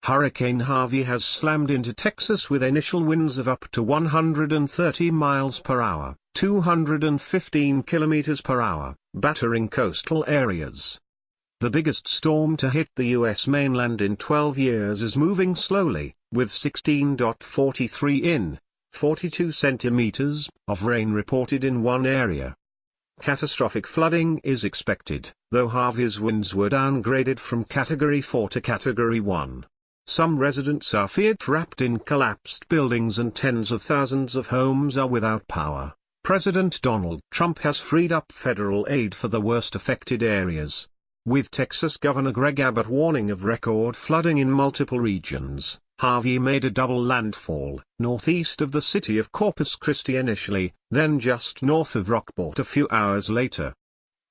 Hurricane Harvey has slammed into Texas with initial winds of up to 130 miles per hour, 215 kilometers per hour, battering coastal areas. The biggest storm to hit the U.S. mainland in 12 years is moving slowly, with 16.43 in, 42 centimeters, of rain reported in one area. Catastrophic flooding is expected, though Harvey's winds were downgraded from Category 4 to Category 1. Some residents are feared trapped in collapsed buildings and tens of thousands of homes are without power. President Donald Trump has freed up federal aid for the worst affected areas. With Texas Governor Greg Abbott warning of record flooding in multiple regions, Harvey made a double landfall, northeast of the city of Corpus Christi initially, then just north of Rockport a few hours later.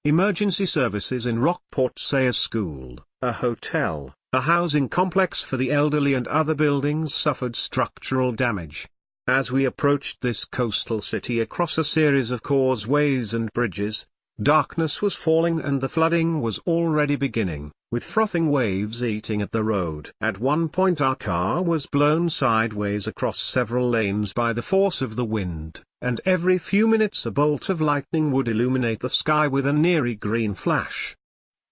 Emergency services in Rockport say a school, a hotel, a housing complex for the elderly and other buildings suffered structural damage. As we approached this coastal city across a series of causeways and bridges, darkness was falling and the flooding was already beginning, with frothing waves eating at the road. At one point our car was blown sideways across several lanes by the force of the wind, and every few minutes a bolt of lightning would illuminate the sky with a neary green flash.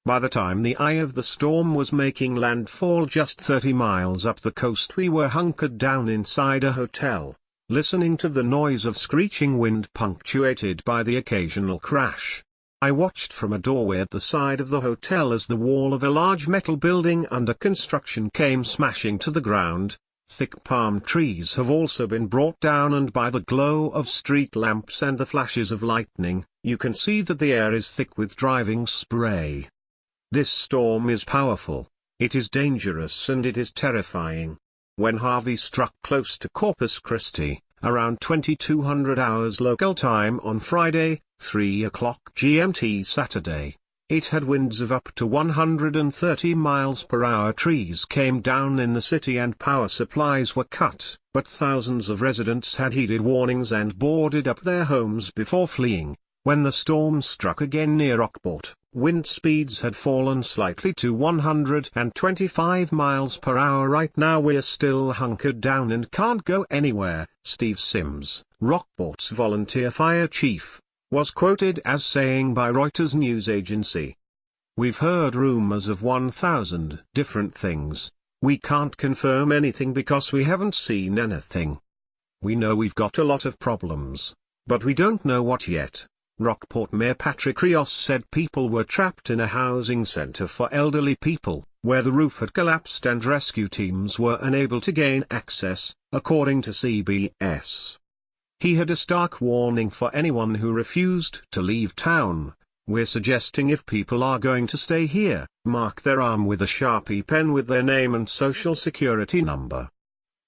By the time the eye of the storm was making landfall just 30 miles up the coast, we were hunkered down inside a hotel, listening to the noise of screeching wind punctuated by the occasional crash. I watched from a doorway at the side of the hotel as the wall of a large metal building under construction came smashing to the ground. Thick palm trees have also been brought down, and by the glow of street lamps and the flashes of lightning, you can see that the air is thick with driving spray. This storm is powerful, it is dangerous, and it is terrifying. When Harvey struck close to Corpus Christi, around 2200 hours local time on Friday, 3 o'clock GMT Saturday, it had winds of up to 130 miles per hour. Trees came down in the city and power supplies were cut, but thousands of residents had heeded warnings and boarded up their homes before fleeing. When the storm struck again near Rockport, wind speeds had fallen slightly to 125 miles per hour. Right now we're still hunkered down and can't go anywhere. Steve Sims, Rockport's volunteer fire chief, was quoted as saying by Reuters news agency, "We've heard rumors of 1,000 different things. We can't confirm anything because we haven't seen anything. We know we've got a lot of problems, but we don't know what yet." Rockport Mayor Patrick Rios said people were trapped in a housing center for elderly people, where the roof had collapsed and rescue teams were unable to gain access, according to CBS. He had a stark warning for anyone who refused to leave town. "We're suggesting if people are going to stay here, mark their arm with a Sharpie pen with their name and social security number."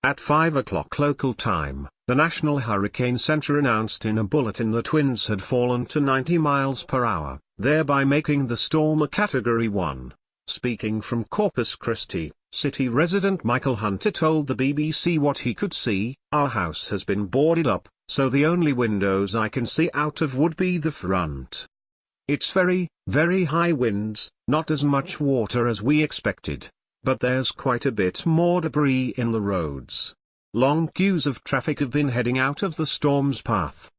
At 5 o'clock local time, the National Hurricane Center announced in a bulletin that winds had fallen to 90 miles per hour, thereby making the storm a Category 1. Speaking from Corpus Christi, city resident Michael Hunter told the BBC what he could see. "Our house has been boarded up, so the only windows I can see out of would be the front. It's very, very high winds, not as much water as we expected, but there's quite a bit more debris in the roads. Long queues of traffic have been heading out of the storm's path."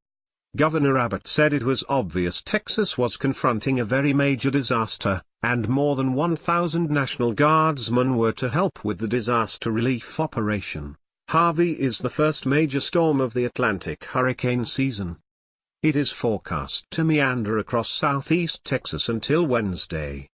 Governor Abbott said it was obvious Texas was confronting a very major disaster, and more than 1,000 National Guardsmen were to help with the disaster relief operation. Harvey is the first major storm of the Atlantic hurricane season. It is forecast to meander across southeast Texas until Wednesday.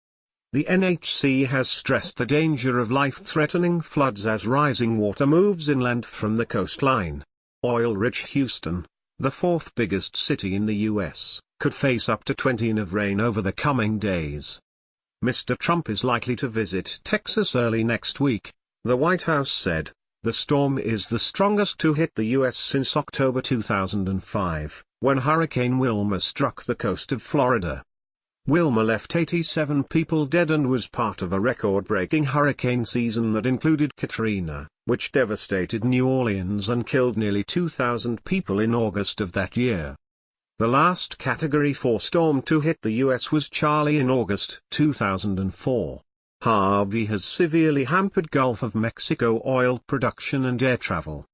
The NHC has stressed the danger of life-threatening floods as rising water moves inland from the coastline. Oil-rich Houston, the fourth biggest city in the U.S., could face up to 20 inches of rain over the coming days. Mr. Trump is likely to visit Texas early next week, the White House said. The storm is the strongest to hit the U.S. since October 2005, when Hurricane Wilma struck the coast of Florida. Wilma left 87 people dead and was part of a record-breaking hurricane season that included Katrina, which devastated New Orleans and killed nearly 2,000 people in August of that year. The last Category 4 storm to hit the U.S. was Charley in August 2004. Harvey has severely hampered Gulf of Mexico oil production and air travel.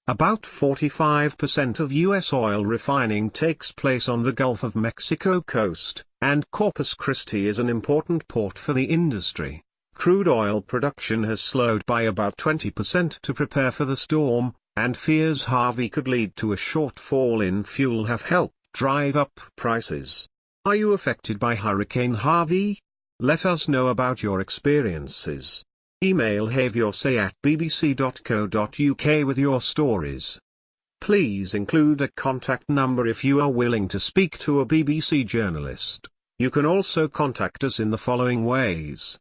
About 45% of U.S. oil refining takes place on the Gulf of Mexico coast, and Corpus Christi is an important port for the industry. Crude oil production has slowed by about 20% to prepare for the storm, and fears Harvey could lead to a shortfall in fuel have helped drive up prices. Are you affected by Hurricane Harvey? Let us know about your experiences. Email haveyourSay@bbc.co.uk with your stories. Please include a contact number if you are willing to speak to a BBC journalist. You can also contact us in the following ways.